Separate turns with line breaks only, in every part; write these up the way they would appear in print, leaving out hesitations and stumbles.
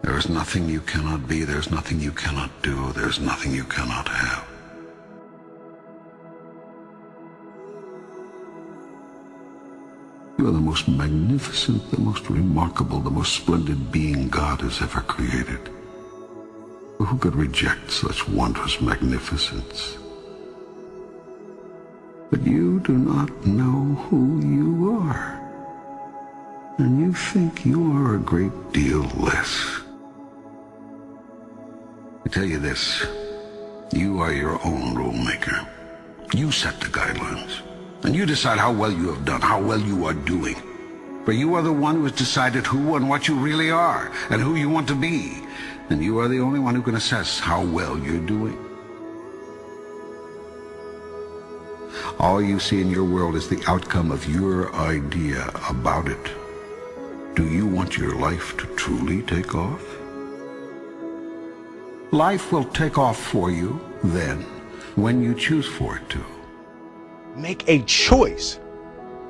There is nothing you cannot be, there's nothing you cannot do, there's nothing you cannot have. You are the most magnificent, the most remarkable, the most splendid being God has ever created. Who could reject such wondrous magnificence? But you do not know who you are, and you think you are a great deal less. I tell you this, you are your own rule maker. You set the guidelines, and you decide how well you have done, how well you are doing. For you are the one who has decided who and what you really are, and who you want to be. And you are the only one who can assess how well you're doing. All you see in your world is the outcome of your idea about it. Do you want your life to truly take off? Life will take off for you then, when you choose for it to.
Make a choice.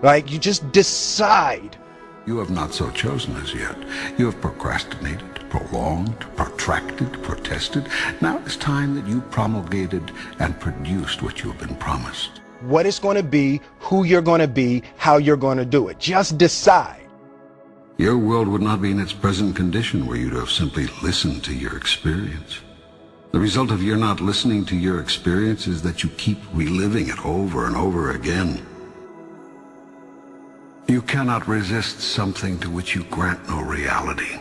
Like, you just decide.
You have not so chosen as yet. You have procrastinated, prolonged, protracted, protested. Now it's time that you promulgated and produced what you have been promised.
What it's going to be, who you're going to be, how you're going to do it. Just decide.
Your world would not be in its present condition were you to have simply listened to your experience. The result of your not listening to your experience is that you keep reliving it over and over again. You cannot resist something to which you grant no reality.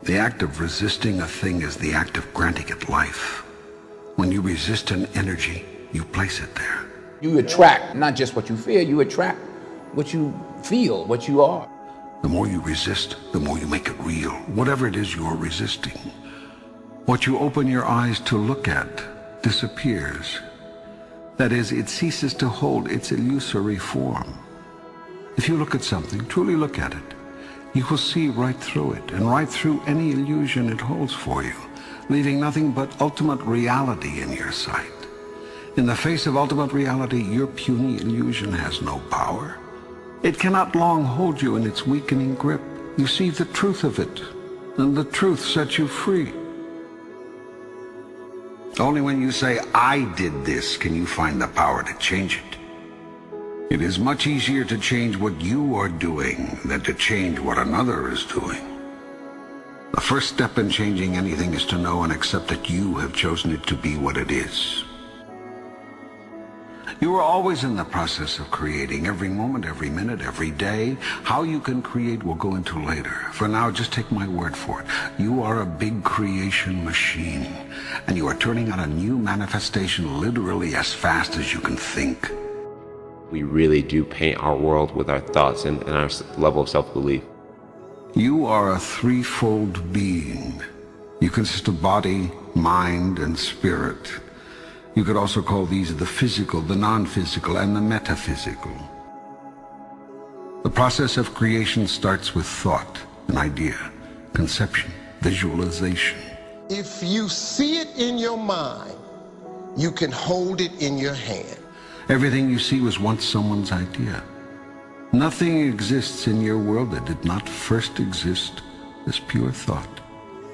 The act of resisting a thing is the act of granting it life. When you resist an energy, you place it there.
You attract not just what you fear, you attract what you feel, what you are.
The more you resist, the more you make it real, whatever it is you're resisting. What you open your eyes to look at disappears. That is, it ceases to hold its illusory form. If you look at something, truly look at it, you will see right through it, and right through any illusion it holds for you, leaving nothing but ultimate reality in your sight. In the face of ultimate reality, your puny illusion has no power. It cannot long hold you in its weakening grip. You see the truth of it, and the truth sets you free. Only when you say, I did this, can you find the power to change it. It is much easier to change what you are doing than to change what another is doing. The first step in changing anything is to know and accept that you have chosen it to be what it is. You are always in the process of creating, every moment, every minute, every day. How you can create we'll go into later. For now, just take my word for it. You are a big creation machine, and you are turning out a new manifestation literally as fast as you can think.
We really do paint our world with our thoughts and our level of self-belief.
You are a threefold being. You consist of body, mind, and spirit. You could also call these the physical, the non-physical, and the metaphysical. The process of creation starts with thought, an idea, conception, visualization.
If you see it in your mind, you can hold it in your hand.
Everything you see was once someone's idea. Nothing exists in your world that did not first exist as pure thought.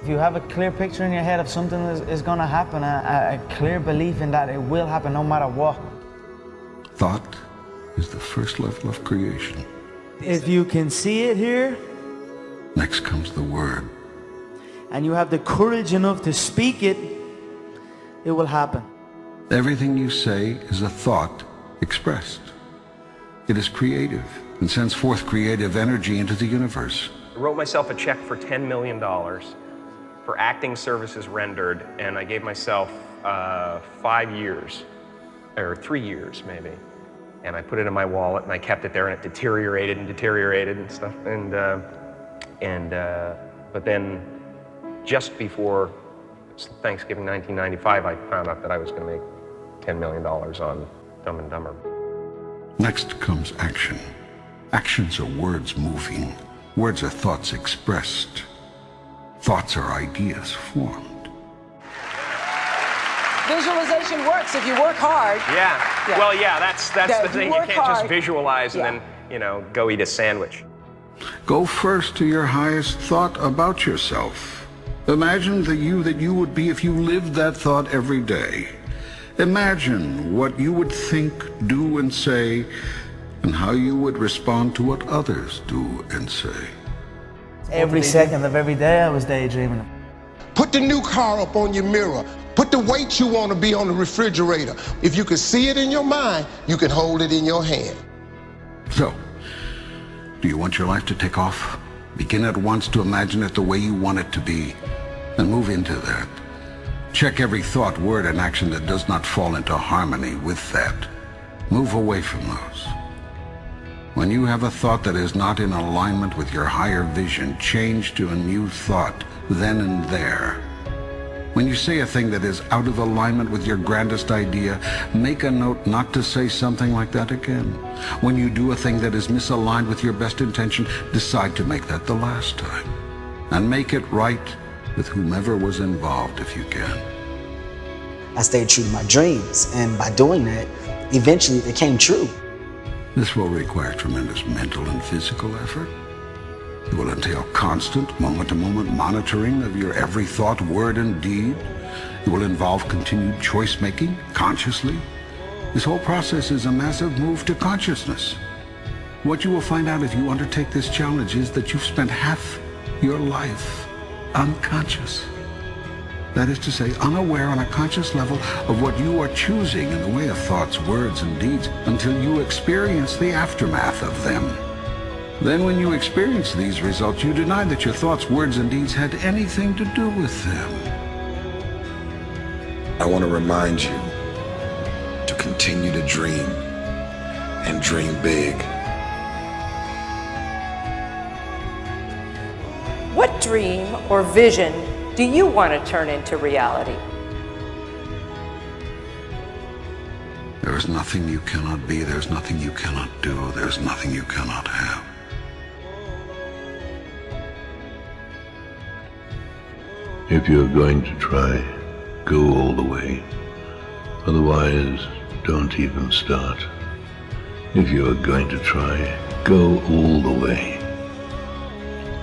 If you have a clear picture in your head of something that is going to happen, a clear belief in that it will happen no matter what.
Thought is the first level of creation.
If you can see it here,
next comes the word.
And you have the courage enough to speak it, it will happen.
Everything you say is a thought expressed. It is creative and sends forth creative energy into the universe.
I wrote myself a check for $10 million for acting services rendered, and I gave myself 5 years, or 3 years maybe. And I put it in my wallet and I kept it there, and it deteriorated and stuff. But then just before Thanksgiving 1995, I found out that I was going to make $10 million on Dumb and Dumber.
Next comes action. Actions are words moving. Words are thoughts expressed. Thoughts are ideas formed.
Visualization works if you work hard.
Yeah. Well, yeah, that's the thing. You can't just visualize and then, go eat a sandwich.
Go first to your highest thought about yourself. Imagine the you that you would be if you lived that thought every day. Imagine what you would think, do, and say, and how you would respond to what others do and say.
Every second of every day I was daydreaming.
Put the new car up on your mirror. Put the weight you want to be on the refrigerator. If you can see it in your mind, you can hold it in your hand.
So, do you want your life to take off? Begin at once to imagine it the way you want it to be, and move into that. Check every thought, word, and action that does not fall into harmony with that. Move away from those. When you have a thought that is not in alignment with your higher vision, change to a new thought, then and there. When you say a thing that is out of alignment with your grandest idea, make a note not to say something like that again. When you do a thing that is misaligned with your best intention, decide to make that the last time. And make it right with whomever was involved if you can.
I stayed true to my dreams, and by doing that, eventually they came true.
This will require tremendous mental and physical effort. It will entail constant, moment-to-moment monitoring of your every thought, word, and deed. It will involve continued choice-making, consciously. This whole process is a massive move to consciousness. What you will find out if you undertake this challenge is that you've spent half your life unconscious. That is to say, unaware on a conscious level of what you are choosing in the way of thoughts, words, and deeds until you experience the aftermath of them. Then when you experience these results, you deny that your thoughts, words, and deeds had anything to do with them.
I want to remind you to continue to dream and dream big.
What dream or vision do you want to turn into reality?
There is nothing you cannot be, there's nothing you cannot do, there's nothing you cannot have.
If you're going to try, go all the way. Otherwise, don't even start. If you're going to try, go all the way.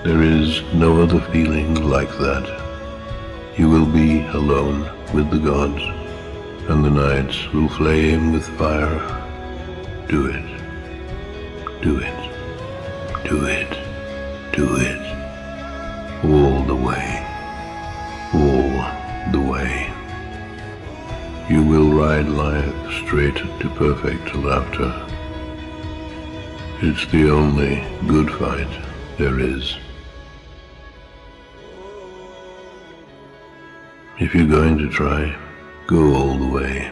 There is no other feeling like that. You will be alone with the gods, and the nights will flame with fire. Do it. Do it. Do it. Do it. All the way. All the way. You will ride life straight to perfect laughter. It's the only good fight there is. If you're going to try, go all the way.